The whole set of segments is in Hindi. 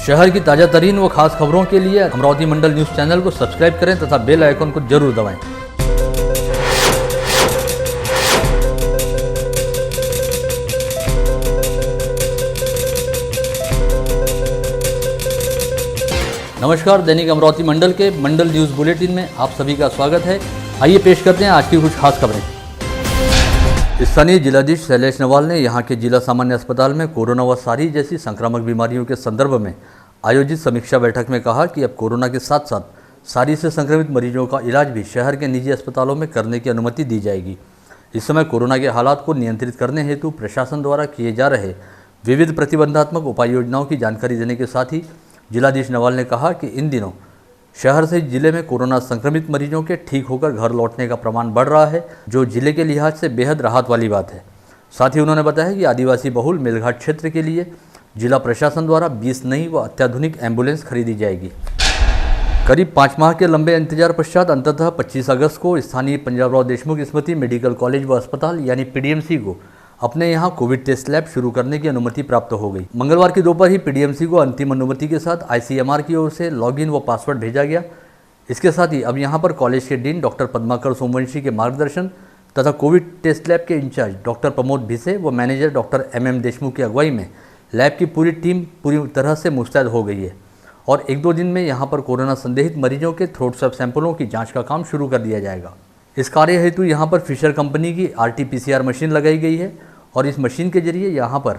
शहर की ताज़ा तरीन व खास खबरों के लिए अमरावती मंडल न्यूज़ चैनल को सब्सक्राइब करें तथा बेल आइकन को जरूर दबाएं। नमस्कार, दैनिक अमरावती मंडल के मंडल न्यूज़ बुलेटिन में आप सभी का स्वागत है। आइए पेश करते हैं आज की कुछ खास खबरें। स्थानीय जिलाधीश शैलेश नवाल ने यहां के जिला सामान्य अस्पताल में कोरोना व सारी जैसी संक्रामक बीमारियों के संदर्भ में आयोजित समीक्षा बैठक में कहा कि अब कोरोना के साथ साथ सारी से संक्रमित मरीजों का इलाज भी शहर के निजी अस्पतालों में करने की अनुमति दी जाएगी। इस समय कोरोना के हालात को नियंत्रित करने हेतु प्रशासन द्वारा किए जा रहे विविध प्रतिबंधात्मक उपाय योजनाओं की जानकारी देने के साथ ही जिलाधीश नवाल ने कहा कि इन दिनों शहर से जिले में कोरोना संक्रमित मरीजों के ठीक होकर घर लौटने का प्रमाण बढ़ रहा है, जो जिले के लिहाज से बेहद राहत वाली बात है। साथ ही उन्होंने बताया कि आदिवासी बहुल मेलघाट क्षेत्र के लिए जिला प्रशासन द्वारा 20 नई व अत्याधुनिक एम्बुलेंस खरीदी जाएगी। करीब 5 माह के लंबे इंतजार पश्चात अंततः 25 अगस्त को स्थानीय पंजाबराव देशमुख स्मृति मेडिकल कॉलेज व अस्पताल यानी पीडीएमसी को अपने यहां कोविड टेस्ट लैब शुरू करने की अनुमति प्राप्त हो गई। मंगलवार की दोपहर ही पीडीएमसी को अंतिम अनुमति के साथ आईसीएमआर की ओर से लॉगिन व पासवर्ड भेजा गया। इसके साथ ही अब यहां पर कॉलेज के डीन डॉक्टर पद्माकर सोमवंशी के मार्गदर्शन तथा कोविड टेस्ट लैब के इंचार्ज डॉक्टर प्रमोद भिसे व मैनेजर डॉक्टर एम देशमुख की अगुवाई में लैब की पूरी टीम पूरी तरह से मुस्तैद हो गई है और 1-2 दिन में यहां पर कोरोना संदिग्ध मरीजों के थ्रोट स्वैब सैंपलों की जाँच का काम शुरू कर दिया जाएगा। इस कार्य हेतु यहाँ पर फिशर कंपनी की RT-PCR मशीन लगाई गई है और इस मशीन के जरिए यहाँ पर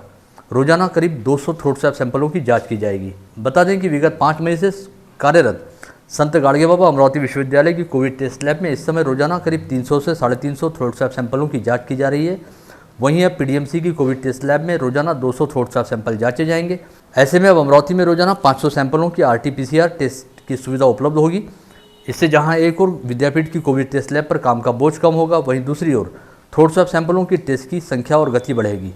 रोजाना करीब 200 थ्रोट स्वैब सैंपलों की जांच की जाएगी। बता दें कि विगत 5 मई से कार्यरत संत गाड़गे बाबा अमरावती विश्वविद्यालय की कोविड टेस्ट लैब में इस समय रोजाना करीब 300 से 350 थ्रोट स्वैब सैंपलों की जांच की जा रही है। वहीं अब पीडीएमसी की कोविड टेस्ट लैब में रोजाना 200 थ्रोट स्वैब सैंपल जांचे जाएंगे। ऐसे में अब अमरावती में रोजाना 500 सैंपलों की RT-PCR टेस्ट की सुविधा उपलब्ध होगी। इससे जहाँ एक और विद्यापीठ की कोविड टेस्ट लैब पर काम का बोझ कम होगा, वहीं दूसरी ओर थ्रोट स्वैब सैंपलों की टेस्ट की संख्या और गति बढ़ेगी।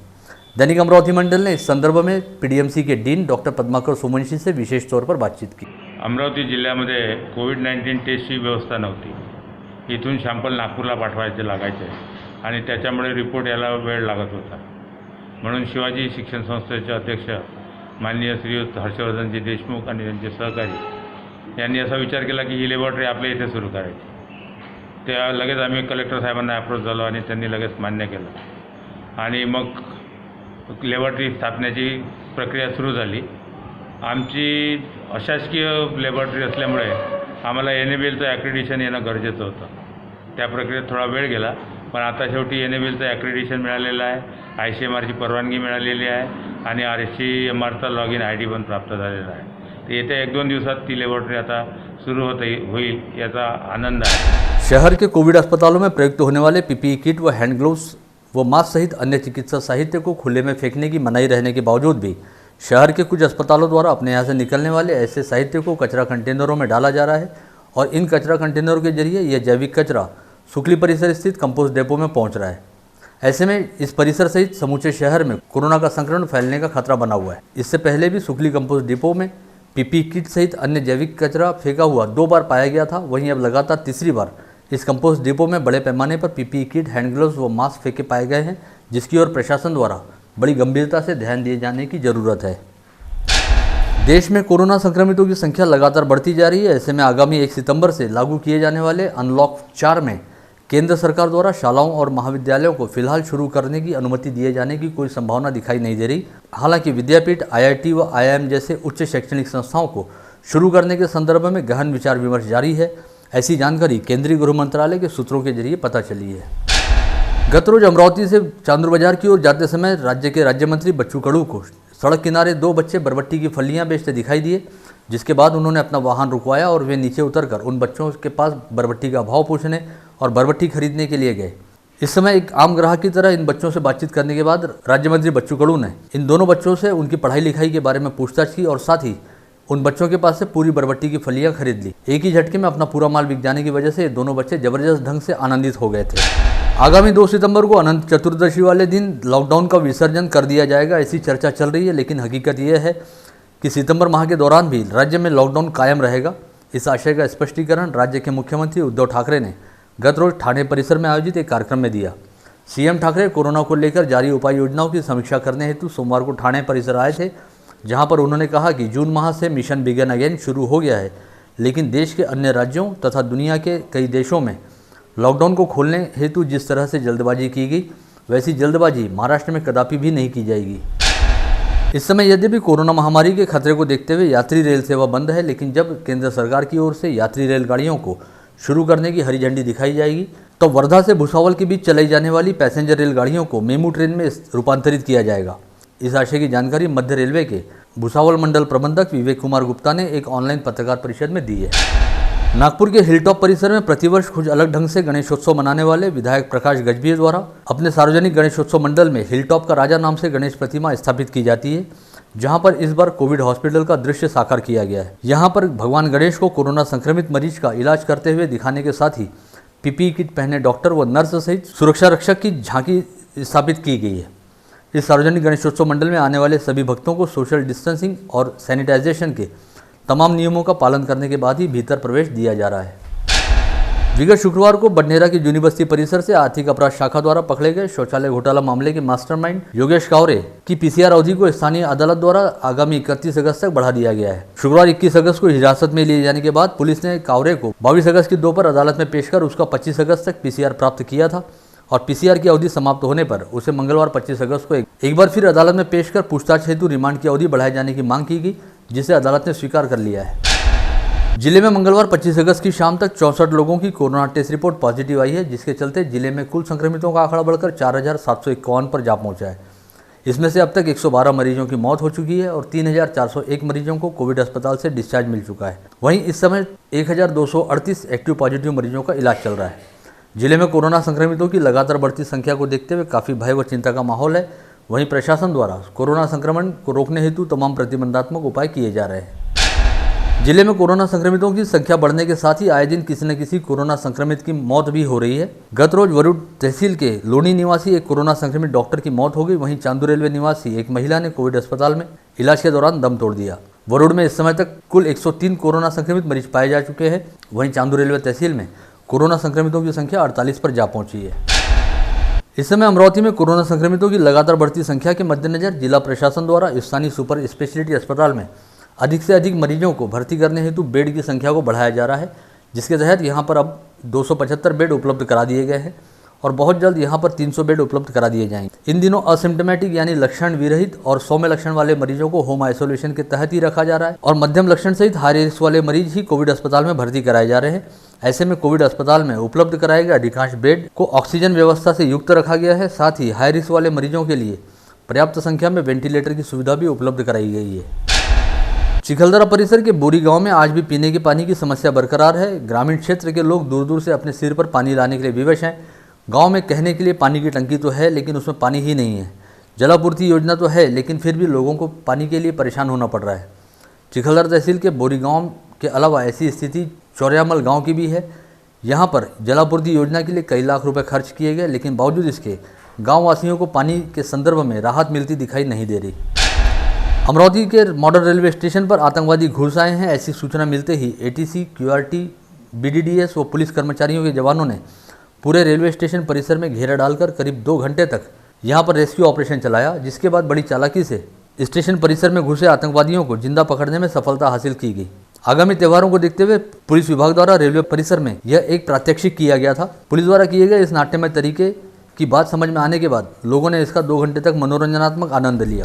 दैनिक अमरावती मंडल ने इस संदर्भ में पीडीएमसी के डीन डॉक्टर पद्माकर सोमवंशी से विशेष तौर पर बातचीत की। अमरावती जिल्ह्यामध्ये कोविड-19 टेस्टची व्यवस्था नव्हती। इथून सॅम्पल नागपूरला पाठवायचे लागायचे आणि त्याच्यामुळे रिपोर्ट यायला वेळ लागत होता। म्हणून शिवाजी शिक्षण संस्थेचे अध्यक्ष माननीय श्रीयुत हर्षवर्धनजी देशमुख आणि त्यांचे सहकारी यांनी असा विचार केला की ही लॅबोरेटरी आपल्या इथे सुरू करायची। त्या लगेच आम्ही कलेक्टर साहेबांना अप्रोच झालो आणि त्यांनी लगेच मान्य केलं आणि मग लॅबोरेटरी स्थापनेची प्रक्रिया सुरू झाली। आमची अशासकीय लॅबोरेटरी असल्यामुळे आम्हाला NABLचं ॲक्रेडिशन येणं गरजेचं होतं। त्या प्रक्रियेत थोडा वेळ गेला, पण आता शेवटी NABLचं ॲक्रेडिशन मिळालेलं आहे, ICMRची परवानगी मिळालेली आहे आणि RCMRचा लॉगिन ID पण प्राप्त झालेला आहे। तर येत्या 1-2 दिवसात ती लॅबोरेटरी आता शुरू होईल याचा आनंद आहे। शहर के कोविड अस्पतालों में प्रयुक्त होने वाले PPE किट व हैंड ग्लोव्स व मास्क सहित अन्य चिकित्सा साहित्य को खुले में फेंकने की मनाही रहने के बावजूद भी शहर के कुछ अस्पतालों द्वारा अपने यहाँ से निकलने वाले ऐसे साहित्य को कचरा कंटेनरों में डाला जा रहा है और इन कचरा कंटेनरों के जरिए यह जैविक कचरा सुकली परिसर स्थित कंपोस्ट डेपो में पहुँच रहा है। ऐसे में इस परिसर सहित समूचे शहर में कोरोना का संक्रमण फैलने का खतरा बना हुआ है। इससे पहले भी सुकली कंपोस्ट डिपो में PPE किट सहित अन्य जैविक कचरा फेंका हुआ 2 बार पाया गया था। वहीं अब लगातार तीसरी बार इस कंपोस्ट डिपो में बड़े पैमाने पर PPE किट, हैंड ग्लव्स व मास्क फेंके पाए गए हैं, जिसकी ओर प्रशासन द्वारा बड़ी गंभीरता से ध्यान दिए जाने की जरूरत है। देश में कोरोना संक्रमितों की संख्या लगातार बढ़ती जा रही है। ऐसे में आगामी 1 सितंबर से लागू किए जाने वाले अनलॉक 4 में केंद्र सरकार द्वारा शालाओं और महाविद्यालयों को फिलहाल शुरू करने की अनुमति दिए जाने की कोई संभावना दिखाई नहीं दे रही। हालांकि विद्यापीठ, IIT व IIM जैसे उच्च शैक्षणिक संस्थाओं को शुरू करने के संदर्भ में गहन विचार विमर्श जारी है। ऐसी जानकारी केंद्रीय गृह मंत्रालय के सूत्रों के जरिए पता चली है। गत रोज अमरावती से चांदूर बाजार की ओर जाते समय राज्य के राज्य मंत्री बच्चू कडू को सड़क किनारे 2 बच्चे बरबट्टी की फलियां बेचते दिखाई दिए, जिसके बाद उन्होंने अपना वाहन रुकवाया और वे नीचे उतरकर उन बच्चों के पास बरबट्टी का भाव पूछने और बरबट्टी खरीदने के लिए गए। इस समय एक आम ग्राहक की तरह इन बच्चों से बातचीत करने के बाद राज्य मंत्री बच्चू कडू ने इन दोनों बच्चों से उनकी पढ़ाई लिखाई के बारे में पूछताछ की और साथ ही उन बच्चों के पास से पूरी बरबट्टी की फलियां खरीद ली। एक ही झटके में अपना पूरा माल बिक जाने की वजह से ये दोनों बच्चे जबरदस्त ढंग से आनंदित हो गए थे। आगामी 2 सितंबर को अनंत चतुर्दशी वाले दिन लॉकडाउन का विसर्जन कर दिया जाएगा, ऐसी चर्चा चल रही है। लेकिन हकीकत यह है कि सितंबर माह के दौरान भी राज्य में लॉकडाउन कायम रहेगा। इस आशय का स्पष्टीकरण राज्य के मुख्यमंत्री उद्धव ठाकरे ने गत रोज ठाणे परिसर में आयोजित एक कार्यक्रम में दिया। सीएम ठाकरे कोरोना को लेकर जारी उपाय योजनाओं की समीक्षा करने हेतु सोमवार को ठाणे परिसर आए थे, जहां पर उन्होंने कहा कि जून माह से मिशन बिगिन अगेन शुरू हो गया है, लेकिन देश के अन्य राज्यों तथा दुनिया के कई देशों में लॉकडाउन को खोलने हेतु जिस तरह से जल्दबाजी की गई, वैसी जल्दबाजी महाराष्ट्र में कदापि भी नहीं की जाएगी। इस समय यद्यपि कोरोना महामारी के खतरे को देखते हुए यात्री रेल सेवा बंद है, लेकिन जब केंद्र सरकार की ओर से यात्री रेलगाड़ियों को शुरू करने की हरी झंडी दिखाई जाएगी, तो वर्धा से भुसावल के बीच चलाई जाने वाली पैसेंजर रेलगाड़ियों को मेमू ट्रेन में रूपांतरित किया जाएगा। इस आशय की जानकारी मध्य रेलवे के भुसावल मंडल प्रबंधक विवेक कुमार गुप्ता ने एक ऑनलाइन पत्रकार परिषद में दी है। नागपुर के हिलटॉप परिसर में प्रतिवर्ष कुछ अलग ढंग से गणेशोत्सव मनाने वाले विधायक प्रकाश गजभिये द्वारा अपने सार्वजनिक गणेशोत्सव मंडल में हिलटॉप का राजा नाम से गणेश प्रतिमा स्थापित की जाती है, जहां पर इस बार कोविड हॉस्पिटल का दृश्य साकार किया गया है। यहां पर भगवान गणेश को कोरोना संक्रमित मरीज का इलाज करते हुए दिखाने के साथ ही पीपीई किट पहने डॉक्टर व नर्स सहित सुरक्षा रक्षक की झांकी स्थापित की गई है। इस सार्वजनिक गणेशोत्सव मंडल में आने वाले सभी भक्तों को सोशल डिस्टेंसिंग और सैनिटाइजेशन के तमाम नियमों का पालन करने के बाद ही भीतर प्रवेश दिया जा रहा है। विगत शुक्रवार को बडनेरा की जूनी बस्ती परिसर से आर्थिक अपराध शाखा द्वारा पकड़े गए शौचालय घोटाला मामले के मास्टरमाइंड योगेश कावरे की पीसीआर अवधि को स्थानीय अदालत द्वारा आगामी 31 अगस्त तक बढ़ा दिया गया है। शुक्रवार 21 अगस्त को हिरासत में लिए जाने के बाद पुलिस ने कावरे को 22 अगस्त की दोपहर अदालत में पेश कर उसका 25 अगस्त तक पीसीआर प्राप्त किया था और पीसीआर की अवधि समाप्त होने पर उसे मंगलवार 25 अगस्त को एक बार फिर अदालत में पेश कर पूछताछ हेतु रिमांड की अवधि बढ़ाए जाने की मांग की गई, जिसे अदालत ने स्वीकार कर लिया है। जिले में मंगलवार 25 अगस्त की शाम तक 64 लोगों की कोरोना टेस्ट रिपोर्ट पॉजिटिव आई है, जिसके चलते जिले में कुल संक्रमितों का आंकड़ा बढ़कर 4751 पर जा पहुंचा है। इसमें से अब तक 112 मरीजों की मौत हो चुकी है और 3401 मरीजों को कोविड अस्पताल से डिस्चार्ज मिल चुका है। वहीं इस समय 1238 एक्टिव पॉजिटिव मरीजों का इलाज चल रहा है। जिले में कोरोना संक्रमितों की लगातार बढ़ती संख्या को देखते हुए काफ़ी भय व चिंता का माहौल है। वहीं प्रशासन द्वारा कोरोना संक्रमण को रोकने हेतु तमाम प्रतिबंधात्मक उपाय किए जा रहे हैं। जिले में कोरोना संक्रमितों की संख्या बढ़ने के साथ ही आए दिन किसी न किसी कोरोना संक्रमित की मौत भी हो रही है। गत रोज वरुड तहसील के लोनी निवासी एक कोरोना संक्रमित डॉक्टर की मौत हो गई। वहीं चांदू रेलवे निवासी एक महिला ने कोविड अस्पताल में इलाज के दौरान दम तोड़ दिया। वरुड में इस समय तक कुल 103 कोरोना संक्रमित मरीज पाए जा चुके हैं। वहीं चांदू रेलवे तहसील में कोरोना संक्रमितों की संख्या 48 पर जा पहुंची है। इस समय अमरावती में कोरोना संक्रमितों की लगातार बढ़ती संख्या के मद्देनजर जिला प्रशासन द्वारा स्थानीय सुपर स्पेशलिटी अस्पताल में अधिक से अधिक मरीजों को भर्ती करने हेतु बेड की संख्या को बढ़ाया जा रहा है, जिसके तहत यहां पर अब 275 बेड उपलब्ध करा दिए गए हैं और बहुत जल्द यहां पर 300 बेड उपलब्ध करा दिए जाएंगे। इन दिनों असिम्टोमेटिक यानी लक्षण विरहित और सौम्य लक्षण वाले मरीजों को होम आइसोलेशन के तहत ही रखा जा रहा है और मध्यम लक्षण सहित हाई रिस्क वाले मरीज ही कोविड अस्पताल में भर्ती कराए जा रहे हैं। ऐसे में कोविड अस्पताल में उपलब्ध कराए गए अधिकांश बेड को ऑक्सीजन व्यवस्था से युक्त रखा गया है। साथ ही हाई रिस्क वाले मरीजों के लिए पर्याप्त संख्या में वेंटिलेटर की सुविधा भी उपलब्ध कराई गई है। चिखलदरा परिसर के बोरी गांव में आज भी पीने के पानी की समस्या बरकरार है। ग्रामीण क्षेत्र के लोग दूर दूर से अपने सिर पर पानी लाने के लिए विवश हैं। गांव में कहने के लिए पानी की टंकी तो है, लेकिन उसमें पानी ही नहीं है। जलापूर्ति योजना तो है, लेकिन फिर भी लोगों को पानी के लिए परेशान होना पड़ रहा है। चिखलदरा तहसील के बोरी गांव के अलावा ऐसी स्थिति चौरियामल गांव की भी है। यहां पर जलापूर्ति योजना के लिए कई लाख रुपए खर्च किए गए, लेकिन बावजूद इसके गाँव वासियों को पानी के संदर्भ में राहत मिलती दिखाई नहीं दे रही। अमरावती के मॉडल रेलवे स्टेशन पर आतंकवादी घुस आए हैं। ऐसी सूचना मिलते ही एटीसी, क्यूआरटी, बीडीडीएस व पुलिस कर्मचारियों के जवानों ने पूरे रेलवे स्टेशन परिसर में घेरा डालकर करीब 2 घंटे तक यहां पर रेस्क्यू ऑपरेशन चलाया, जिसके बाद बड़ी चालाकी से स्टेशन परिसर में घुसे आतंकवादियों को जिंदा पकड़ने में सफलता हासिल की गई। आगामी त्योहारों को देखते हुए पुलिस विभाग द्वारा रेलवे परिसर में यह एक प्रात्यक्षिक किया गया था। पुलिस द्वारा किए गए इस नाट्यमय तरीके की बात समझ में आने के बाद लोगों ने इसका 2 घंटे तक मनोरंजनात्मक आनंद लिया।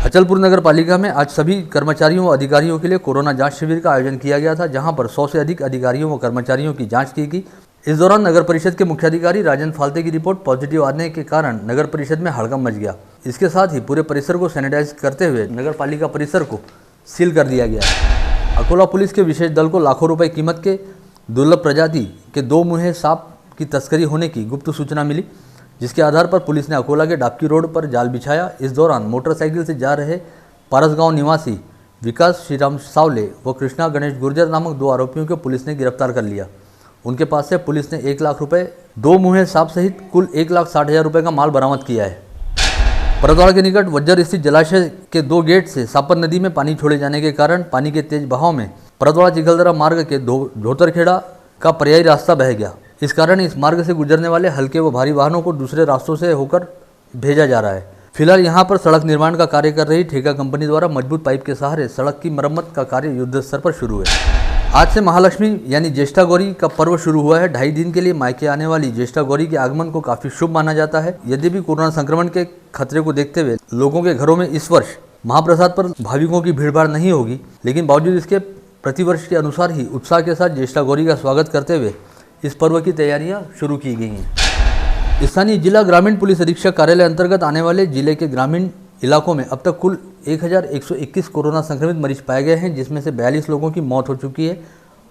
अचलपुर नगर पालिका में आज सभी कर्मचारियों व अधिकारियों के लिए कोरोना जांच शिविर का आयोजन किया गया था, जहां पर 100 से अधिक अधिकारियों व कर्मचारियों की जांच की गई। इस दौरान नगर परिषद के मुख्याधिकारी राजन फाल्ते की रिपोर्ट पॉजिटिव आने के कारण नगर परिषद में हड़कंप मच गया। इसके साथ ही पूरे परिसर को सैनिटाइज करते हुए नगर पालिका परिसर को सील कर दिया गया। अकोला पुलिस के विशेष दल को लाखों रुपए कीमत के दुर्लभ प्रजाति के 2 मुँहे सांप की तस्करी होने की गुप्त सूचना मिली, जिसके आधार पर पुलिस ने अकोला के डाबकी रोड पर जाल बिछाया। इस दौरान मोटरसाइकिल से जा रहे पारसगांव निवासी विकास श्रीराम सावले व कृष्णा गणेश गुर्जर नामक 2 आरोपियों को पुलिस ने गिरफ्तार कर लिया। उनके पास से पुलिस ने 1 लाख रुपए, 2 मुँहे सांप सहित कुल 1,60,000 रुपये का माल बरामद किया है। परतवाड़ा के निकट वज्जर स्थित जलाशय के 2 गेट से सापर नदी में पानी छोड़े जाने के कारण पानी के तेज बहाव में परतवाड़ा चिखलदरा मार्ग के धोतरखेड़ा का पर्यायी रास्ता बह गया। इस कारण इस मार्ग से गुजरने वाले हल्के व भारी वाहनों को दूसरे रास्तों से होकर भेजा जा रहा है। फिलहाल यहाँ पर सड़क निर्माण का कार्य कर रही ठेका कंपनी द्वारा मजबूत पाइप के सहारे सड़क की मरम्मत का कार्य युद्ध स्तर पर शुरू है। आज से महालक्ष्मी यानी ज्येष्ठा गौरी का पर्व शुरू हुआ है। 2.5 दिन के लिए मायके आने वाली ज्येष्ठा गौरी के आगमन को काफी शुभ माना जाता है। यद्यपि कोरोना संक्रमण के खतरे को देखते हुए लोगों के घरों में इस वर्ष महाप्रसाद पर भाविकों की भीड़भाड़ नहीं होगी, लेकिन बावजूद इसके प्रतिवर्ष के अनुसार ही उत्साह के साथ ज्येष्ठा गौरी का स्वागत करते हुए इस पर्व की तैयारियां शुरू की गई हैं। स्थानीय जिला ग्रामीण पुलिस अधीक्षक कार्यालय अंतर्गत आने वाले जिले के ग्रामीण इलाकों में अब तक कुल 1121 कोरोना संक्रमित मरीज पाए गए हैं, जिसमें से 42 लोगों की मौत हो चुकी है।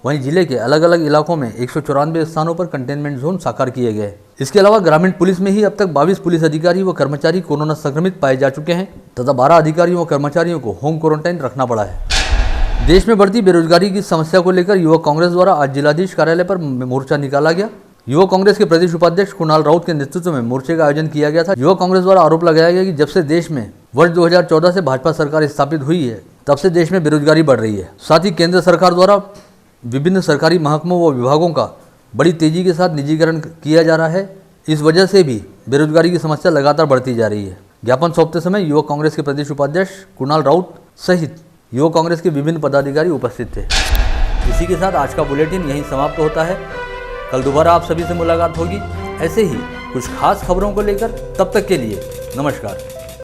वहीं जिले के अलग अलग इलाकों में 194 स्थानों पर कंटेनमेंट जोन साकार किए गए। इसके अलावा ग्रामीण पुलिस में ही अब तक 22 पुलिस अधिकारी व कर्मचारी कोरोना संक्रमित पाए जा चुके हैं तथा 12 अधिकारियों व कर्मचारियों को होम क्वारंटाइन रखना पड़ा है। देश में बढ़ती बेरोजगारी की समस्या को लेकर युवक कांग्रेस द्वारा आज जिलाधीश कार्यालय पर मोर्चा निकाला गया। युवक कांग्रेस के प्रदेश उपाध्यक्ष कुणाल राउत के नेतृत्व में मोर्चे का आयोजन किया गया था। युवक कांग्रेस द्वारा आरोप लगाया गया कि जब से देश में वर्ष 2014 से भाजपा सरकार स्थापित हुई है, तब से देश में बेरोजगारी बढ़ रही है। साथ ही केंद्र सरकार द्वारा विभिन्न सरकारी महकमों व विभागों का बड़ी तेजी के साथ निजीकरण किया जा रहा है। इस वजह से भी बेरोजगारी की समस्या लगातार बढ़ती जा रही है। ज्ञापन सौंपते समय युवक कांग्रेस के प्रदेश उपाध्यक्ष कुणाल राउत सहित युवक कांग्रेस के विभिन्न पदाधिकारी उपस्थित थे। इसी के साथ आज का बुलेटिन यहीं समाप्त होता है। कल दोबारा आप सभी से मुलाकात होगी ऐसे ही कुछ खास खबरों को लेकर। तब तक के लिए नमस्कार।